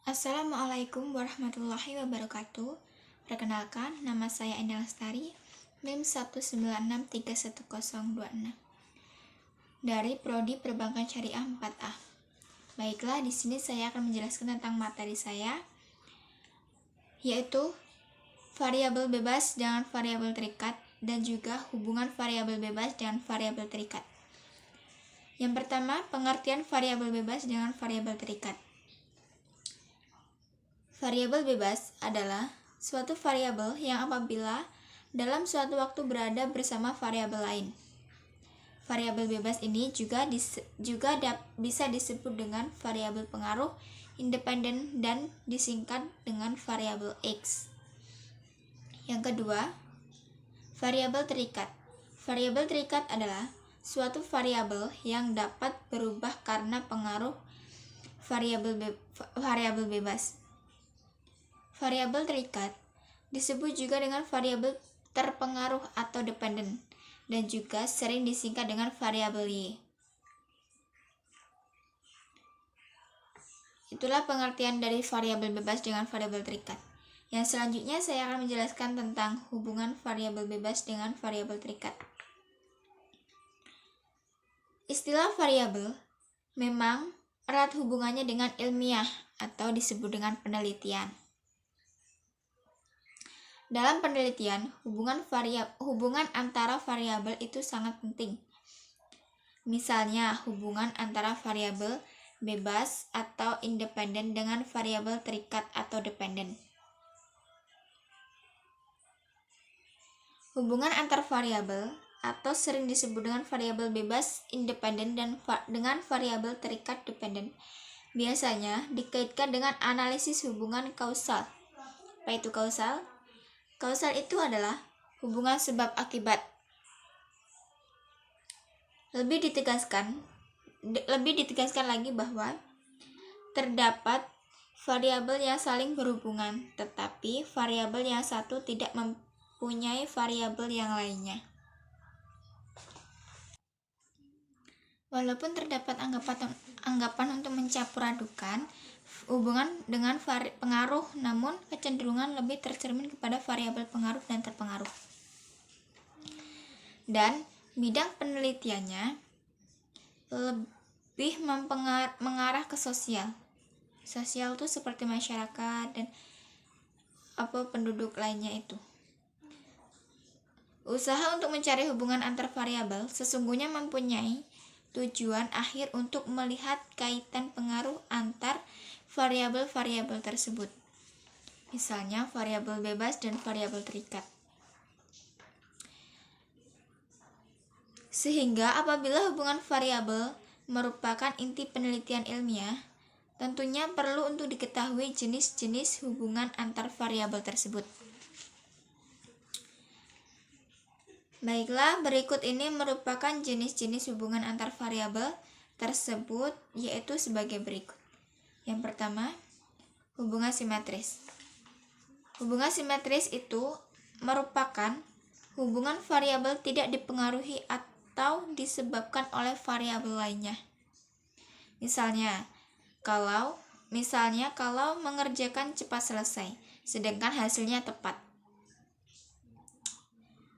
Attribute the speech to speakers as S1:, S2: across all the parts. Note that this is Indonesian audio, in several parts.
S1: Assalamualaikum warahmatullahi wabarakatuh. Perkenalkan, nama saya Endah Lestari, NIM 196310626 dari Prodi Perbankan Syariah 4A. Baiklah, di sini saya akan menjelaskan tentang materi saya, yaitu variabel bebas dengan variabel terikat dan juga hubungan variabel bebas dengan variabel terikat. Yang pertama, pengertian variabel bebas dengan variabel terikat. Variabel bebas adalah suatu variabel yang apabila dalam suatu waktu berada bersama variabel lain. Variabel bebas ini juga bisa disebut dengan variabel pengaruh independen dan disingkat dengan variabel X. Yang kedua, variabel terikat. Variabel terikat adalah suatu variabel yang dapat berubah karena pengaruh variabel bebas. Variabel terikat disebut juga dengan variabel terpengaruh atau dependen dan juga sering disingkat dengan variabel Y. Itulah pengertian dari variabel bebas dengan variabel terikat. Yang selanjutnya saya akan menjelaskan tentang hubungan variabel bebas dengan variabel terikat. Istilah variabel memang erat hubungannya dengan ilmiah atau disebut dengan penelitian. Dalam penelitian, hubungan antara variabel itu sangat penting. Misalnya, hubungan antara variabel bebas atau independen dengan variabel terikat atau dependen. Hubungan antar variabel atau sering disebut dengan variabel bebas independen dan dengan variabel terikat dependen biasanya dikaitkan dengan analisis hubungan kausal. Apa itu kausal? Kausal itu adalah hubungan sebab akibat. Lebih ditegaskan lagi bahwa terdapat variabel yang saling berhubungan, tetapi variabel yang satu tidak mempunyai variabel yang lainnya. Walaupun terdapat anggapan untuk mencampur adukan hubungan dengan pengaruh, namun kecenderungan lebih tercermin kepada variabel pengaruh dan terpengaruh. Dan bidang penelitiannya lebih mengarah ke sosial. Sosial itu seperti masyarakat dan penduduk lainnya itu. Usaha untuk mencari hubungan antar variabel sesungguhnya mempunyai tujuan akhir untuk melihat kaitan pengaruh antar variabel-variabel tersebut. Misalnya variabel bebas dan variabel terikat. Sehingga apabila hubungan variabel merupakan inti penelitian ilmiah, tentunya perlu untuk diketahui jenis-jenis hubungan antar variabel tersebut. Baiklah, berikut ini merupakan jenis-jenis hubungan antar variabel tersebut, yaitu sebagai berikut. Yang pertama, hubungan simetris. Hubungan simetris itu merupakan hubungan variabel tidak dipengaruhi atau disebabkan oleh variabel lainnya. Misalnya, kalau mengerjakan cepat selesai, sedangkan hasilnya tepat,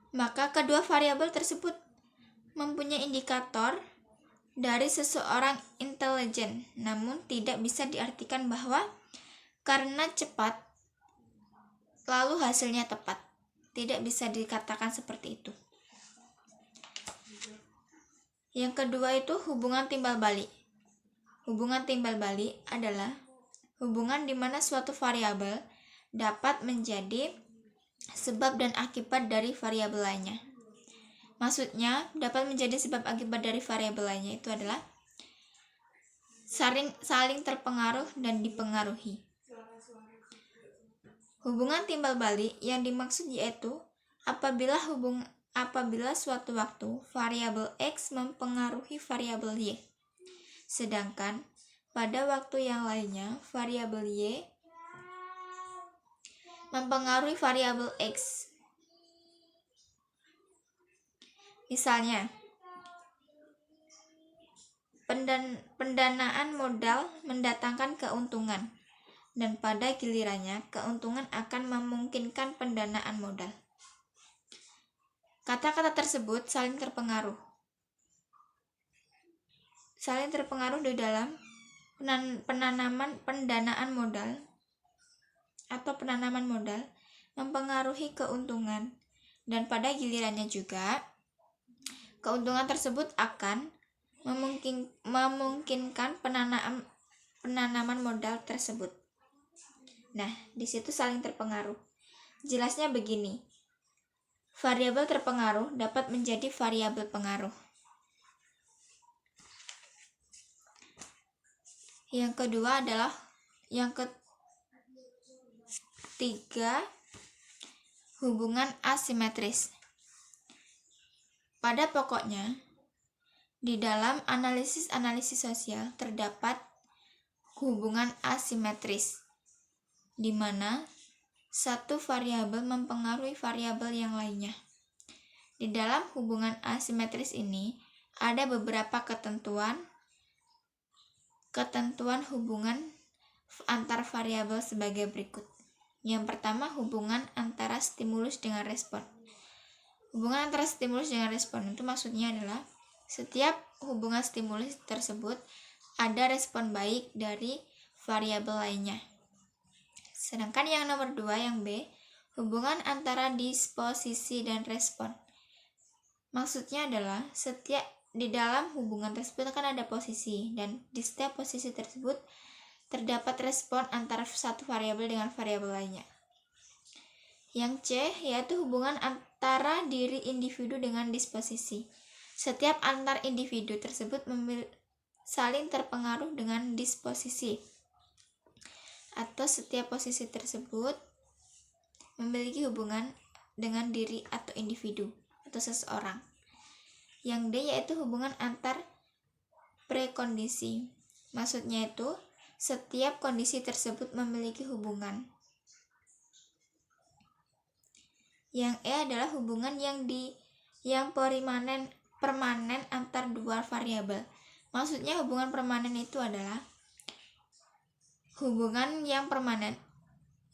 S1: maka kedua variabel tersebut mempunyai indikator dari seseorang intelijen, namun tidak bisa diartikan bahwa karena cepat lalu hasilnya tepat. Tidak bisa dikatakan seperti itu. Yang kedua itu hubungan timbal balik. Hubungan timbal balik adalah hubungan di mana suatu variabel dapat menjadi sebab dan akibat dari variabel lainnya. Maksudnya, dapat menjadi sebab akibat dari variabel lainnya itu adalah saling terpengaruh dan dipengaruhi. Hubungan timbal balik yang dimaksud yaitu apabila suatu waktu variabel X mempengaruhi variabel Y, sedangkan pada waktu yang lainnya variabel Y mempengaruhi variabel X. Misalnya, pendanaan modal mendatangkan keuntungan, dan pada gilirannya keuntungan akan memungkinkan pendanaan modal. Kata-kata tersebut saling terpengaruh. Saling terpengaruh di dalam pendanaan modal atau penanaman modal mempengaruhi keuntungan, dan pada gilirannya juga keuntungan tersebut akan memungkinkan penanaman modal tersebut. Nah, di situ saling terpengaruh. Jelasnya begini. Variabel terpengaruh dapat menjadi variabel pengaruh. Yang kedua adalah yang ketiga, hubungan asimetris. Pada pokoknya, di dalam analisis sosial terdapat hubungan asimetris, di mana satu variabel mempengaruhi variabel yang lainnya. Di dalam hubungan asimetris ini ada beberapa ketentuan hubungan antar variabel sebagai berikut. Yang pertama, hubungan antara stimulus dengan respon. Hubungan antara stimulus dengan respon itu maksudnya adalah setiap hubungan stimulus tersebut ada respon baik dari variabel lainnya. Sedangkan yang nomor 2, yang B, hubungan antara disposisi dan respon. Maksudnya adalah setiap di dalam hubungan tersebut akan ada posisi, dan di setiap posisi tersebut terdapat respon antara satu variabel dengan variabel lainnya. Yang C, yaitu hubungan antara diri individu dengan disposisi. Setiap antar individu tersebut saling terpengaruh dengan disposisi, atau setiap posisi tersebut memiliki hubungan dengan diri atau individu atau seseorang. Yang D, yaitu hubungan antar prekondisi. Maksudnya itu setiap kondisi tersebut memiliki hubungan. Yang E adalah hubungan yang permanen antar dua variabel. Maksudnya hubungan permanen itu adalah hubungan yang permanen.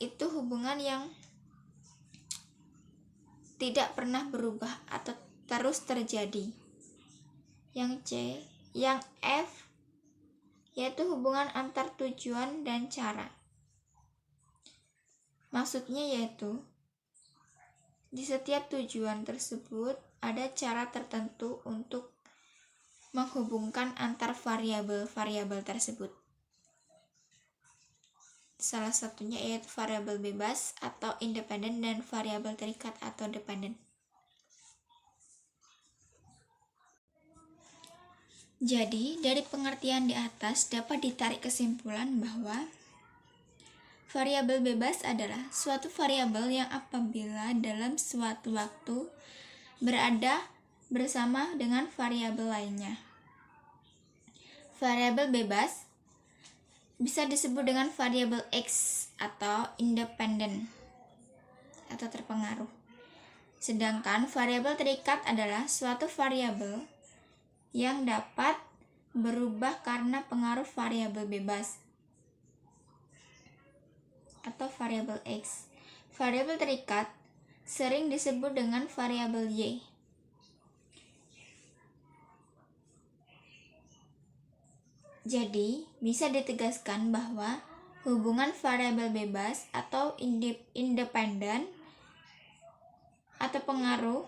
S1: Itu hubungan yang tidak pernah berubah atau terus terjadi. Yang F, yaitu hubungan antar tujuan dan cara. Maksudnya yaitu di setiap tujuan tersebut ada cara tertentu untuk menghubungkan antar variabel tersebut. Salah satunya yaitu variabel bebas atau independen dan variabel terikat atau dependen. Jadi, dari pengertian di atas dapat ditarik kesimpulan bahwa variabel bebas adalah suatu variabel yang apabila dalam suatu waktu berada bersama dengan variabel lainnya. Variabel bebas bisa disebut dengan variabel X atau independen atau terpengaruh. Sedangkan variabel terikat adalah suatu variabel yang dapat berubah karena pengaruh variabel bebas atau variabel X. Variabel terikat sering disebut dengan variabel Y. Jadi, bisa ditegaskan bahwa hubungan variabel bebas atau independen atau pengaruh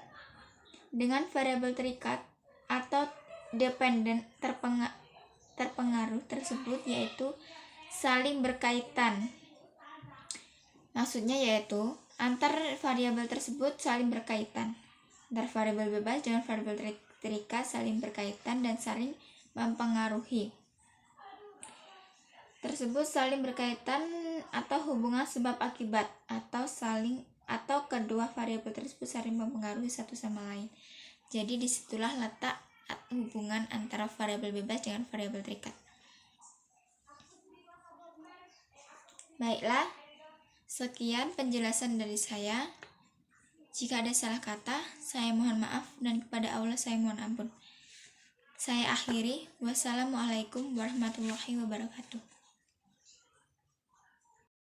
S1: dengan variabel terikat atau dependen terpengaruh tersebut yaitu saling berkaitan. Maksudnya yaitu antar variabel tersebut saling berkaitan. Antar variabel bebas dengan variabel terikat saling berkaitan dan saling mempengaruhi. Tersebut saling berkaitan atau hubungan sebab akibat atau kedua variabel tersebut saling mempengaruhi satu sama lain. Jadi disitulah letak hubungan antara variabel bebas dengan variabel terikat. Baiklah, sekian penjelasan dari saya. Jika ada salah kata, saya mohon maaf, dan kepada Allah saya mohon ampun. Saya akhiri. Wassalamualaikum warahmatullahi wabarakatuh.